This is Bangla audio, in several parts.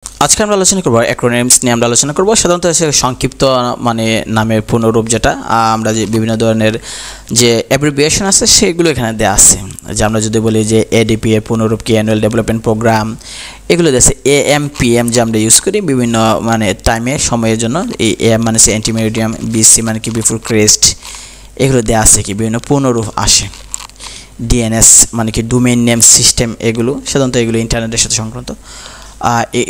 আজকে আমরা আলোচনা করব অ্যাক্রোনিমস নিয়ে আমরা আলোচনা করব। সাধারণত সংক্ষিপ্ত মানে নামের পূর্ণরূপ যেটা আমরা যে বিভিন্ন ধরনের যে অ্যাব্রিভিয়েশন আছে সেগুলো এখানে দেওয়া আছে। যে আমরা যদি বলি যে এডিপি এর পূর্ণরূপ কি অ্যানুয়াল ডেভেলপমেন্ট প্রোগ্রাম, এগুলো দেশে এএমপিএম যে আমরা ইউজ করি বিভিন্ন মানে টাইমে সময়ের জন্য। এই এএম মানে অ্যান্টিমিডিয়াম, বিসি মানে কি বিফোর ক্রেস্ট, এগুলো দেওয়া আছে কি বিভিন্ন পূর্ণরূপ আসে। ডিএনএস মানে কি ডোমেইন নেম সিস্টেম, এগুলো সাধারণত এগুলো ইন্টারনেটের সাথে সংক্রান্ত।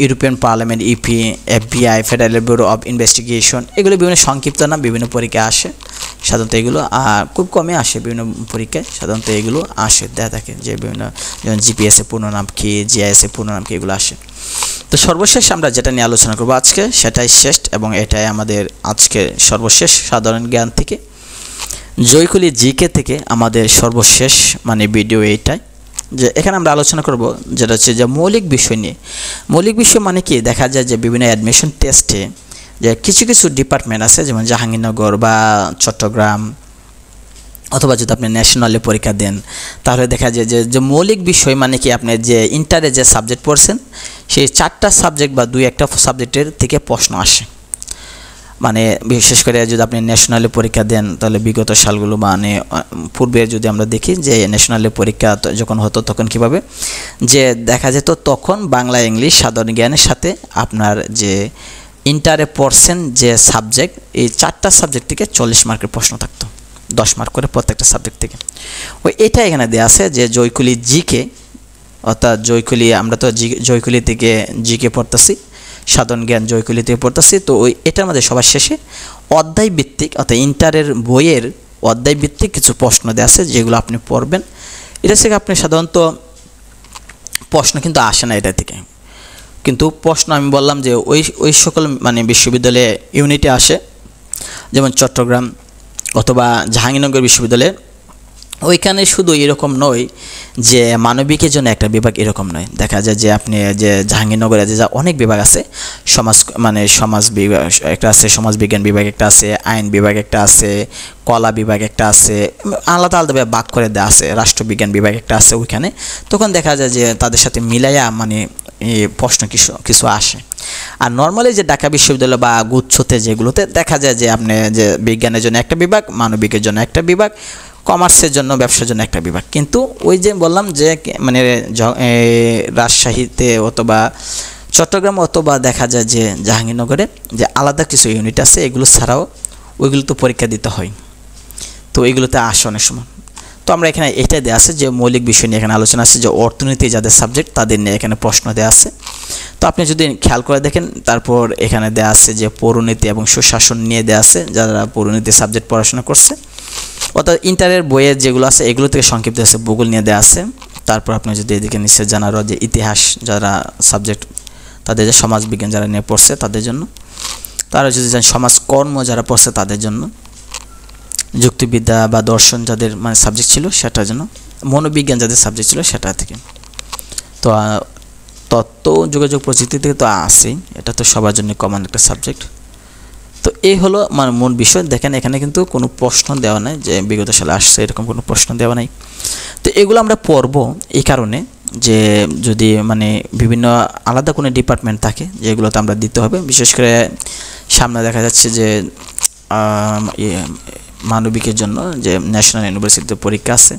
European Parliament, EP, FBI, Federal Bureau of Investigation, এগুলো বিভিন্ন সংক্ষিপ্ত নাম, বিভিন্ন পরীক্ষায় আসে সাধারণত। এগুলো খুব কমে আসে বিভিন্ন পরীক্ষায়, সাধারণত এগুলো আসে দেয়া থাকে যে বিভিন্ন যেমন জিপিএস এর পূর্ণ নাম কি, জিআইএস এর পূর্ণ নাম কি, এগুলো আসে। তো সর্বশেষ আমরা যেটা নিয়ে আলোচনা করবো আজকে সেটাই শেষ এবং এটাই আমাদের আজকে সর্বশেষ সাধারণ জ্ঞান থেকে জয়কুলি জিকে থেকে আমাদের সর্বশেষ মানে ভিডিও এইটাই। যে এখানে আমরা আলোচনা করব যেটা হচ্ছে যে মৌলিক বিষয় নিয়ে। মৌলিক বিষয় মানে কি, দেখা যায় যে বিভিন্ন অ্যাডমিশন টেস্টে যে কিছু কিছু ডিপার্টমেন্ট আছে যেমন জাহাঙ্গীরনগর বা চট্টগ্রাম, অথবা যদি আপনি ন্যাশনালে পরীক্ষা দেন তাহলে দেখা যায় যে মৌলিক বিষয় মানে কি আপনি যে ইন্টারে যে সাবজেক্ট পড়ছেন সেই 4টা সাবজেক্ট বা 2-1টা সাবজেক্টের থেকে প্রশ্ন আসে। মানে বিশেষ করে যদি আপনি ন্যাশনালে পরীক্ষা দেন তাহলে বিগত সালগুলো মানে পূর্বে যদি আমরা দেখি যে ন্যাশনালে পরীক্ষা যখন হতো তখন কিভাবে যে দেখা যেত তখন বাংলা ইংলিশ সাধারণ জ্ঞানের সাথে আপনার যে ইন্টারে পড়ছেন যে সাবজেক্ট, এই 4টা সাবজেক্ট থেকে 40 মার্কের প্রশ্ন থাকতো, 10 মার্ক করে প্রত্যেকটা সাবজেক্ট থেকে। এটা এখানে দেওয়া আছে যে জয়কুলি জিকে, অর্থাৎ জয়কুলি আমরা তো জয়কুলি থেকে জিকে পড়তেছি, সাধারণ জ্ঞান জয়কুলি থেকে পড়তেছি। তো এটার মধ্যে সবার শেষে অধ্যায় ভিত্তিক অর্থাৎ ইন্টারের বইয়ের অধ্যায় ভিত্তিক কিছু প্রশ্ন দেওয়া আছে যেগুলো আপনি পড়বেন। এটা থেকে আপনি সাধারণত প্রশ্ন কিন্তু আসে না এটা থেকে, কিন্তু প্রশ্ন আমি বললাম যে ওই সকল মানে বিশ্ববিদ্যালয়ে ইউনিটে আসে, যেমন চট্টগ্রাম অথবা জাহাঙ্গীরনগর বিশ্ববিদ্যালয়ে। ওইখানে শুধু এরকম নয় যে মানবিকের জন্য একটা বিভাগ, এরকম নয়। দেখা যায় যে আপনি যে জাহাঙ্গীরনগরে যে অনেক বিভাগ আছে, সমাজ বিভাগ একটা আছে, সমাজ বিজ্ঞান বিভাগ একটা আছে, আইন বিভাগ একটা আছে, কলা বিভাগ একটা আছে, আলাদা আলাদাভাবে ভাগ করে দেওয়া আছে, রাষ্ট্রবিজ্ঞান বিভাগ একটা আছে ওইখানে। তখন দেখা যায় যে তাদের সাথে মিলাইয়া মানে প্রশ্ন কিছু আসে। আর নর্মালি যে ঢাকা বিশ্ববিদ্যালয় বা গুচ্ছতে যেগুলোতে দেখা যায় যে আপনি যে বিজ্ঞানের জন্য একটা বিভাগ, মানবিকের জন্য একটা বিভাগ, কমার্সের জন্য ব্যবসার জন্য একটা বিভাগ। কিন্তু ওই যে বললাম যে মানে রাজশাহীতে অথবা চট্টগ্রাম অথবা দেখা যায় যে জাহাঙ্গীরনগরে যে আলাদা কিছু ইউনিট আছে, এগুলো ছাড়াও ওইগুলো তো পরীক্ষা দিতে হয়, তো এইগুলোতে আসে অনেক সময়। তো আমরা এখানে এটা দেওয়া আছে যে মৌলিক বিষয় নিয়ে এখানে আলোচনা আছে, যে অর্থনীতি যাদের সাবজেক্ট তাদের নিয়ে এখানে প্রশ্ন দেওয়া আছে। তো আপনি যদি খেয়াল করে দেখেন তারপর এখানে দেওয়া আছে যে পৌরনীতি এবং সুশাসন নিয়ে দেওয়া আছে যারা পৌরনীতি সাবজেক্ট পড়াশোনা করছে। অর্থাৎ ইন্টারের বইয়ের যেগুলো আছে এগুলো থেকে সংক্ষিপ্ত আছে, ভূগোল নিয়ে দেওয়া আছে। তারপর আপনি যদি এদিকে নিশ্চয় জানারও যে ইতিহাস যারা সাবজেক্ট তাদের যে সমাজবিজ্ঞান যারা নিয়ে পড়ছে তাদের জন্য, তারা যদি জানেন সমাজকর্ম যারা পড়ছে তাদের জন্য, যুক্তিবিদ্যা বা দর্শন যাদের মানে সাবজেক্ট ছিল সেটার জন্য, মনোবিজ্ঞান যাদের সাবজেক্ট ছিল সেটা থেকে। তো তথ্য যোগাযোগ প্রযুক্তি থেকে তো আসেই, এটা তো সবার জন্য কমন একটা সাবজেক্ট। তো এই হলো মানে মূল বিষয়। দেখেন এখানে কিন্তু কোনো প্রশ্ন দেওয়া নাই যে বিগত সালে আসছে এরকম কোনো প্রশ্ন দেওয়া নাই। তো এগুলো আমরা পড়ব এই কারণে যে যদি মানে বিভিন্ন আলাদা কোনো ডিপার্টমেন্ট থাকে যেগুলোতে আমরা দিতে হবে। বিশেষ করে সামনে দেখা যাচ্ছে যে মানবিকের জন্য যে ন্যাশনাল ইউনিভার্সিটিতে পরীক্ষা আছে,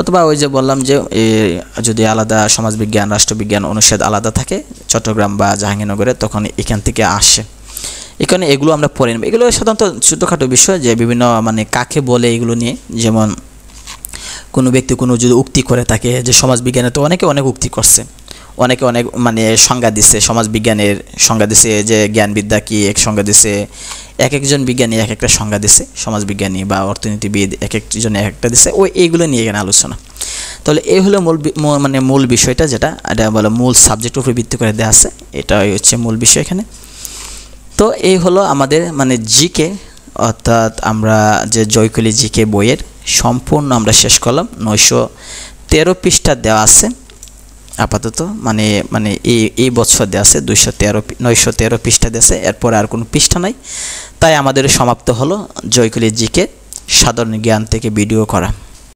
অথবা ওই যে বললাম যে যদি আলাদা সমাজবিজ্ঞান রাষ্ট্রবিজ্ঞান অনুষদ আলাদা থাকে চট্টগ্রাম বা জাহাঙ্গীরনগরে, তখন এখান থেকে আসে। এখানে এগুলো আমরা পড়ে নেব। এগুলো সাধারণত ছোটোখাটো বিষয় যে বিভিন্ন মানে কাকে বলে এগুলো নিয়ে, যেমন কোনো ব্যক্তি কোনো যদি উক্তি করে থাকে, যে সমাজবিজ্ঞানে তো অনেকে অনেক উক্তি করছে, অনেকে অনেক মানে সংজ্ঞা দিছে, সমাজবিজ্ঞানের সংজ্ঞা দিছে যে জ্ঞানবিদ্যা কি এক সংজ্ঞা দিছে, এক একজন বিজ্ঞানী এক একটা সংজ্ঞা দিছে, সমাজবিজ্ঞানী বা অর্থনীতিবিদ এক একজন এক একটা দিছে। এইগুলো নিয়ে এখানে আলোচনা। তাহলে এই হলো মূল বিষয়টা, যেটা এটা বলে মূল সাবজেক্টের উপর ভিত্তি করে দেওয়া আছে, এটাই হচ্ছে মূল বিষয় এখানে। তো এই হলো আমাদের মানে জিকে, অর্থাৎ আমরা যে জয়কুলি জিকে বইয়ের সম্পূর্ণ আমরা শেষ করলাম। 913 পৃষ্ঠা দেওয়া আছে আপাতত, মানে এই বছর দেওয়া আছে 913 পৃষ্ঠা দিয়েছে, এরপরে আর কোনো পৃষ্ঠা নাই। তাই আমাদের সমাপ্ত হলো জয়কুলি জিকে সাধারণ জ্ঞান থেকে ভিডিও করা।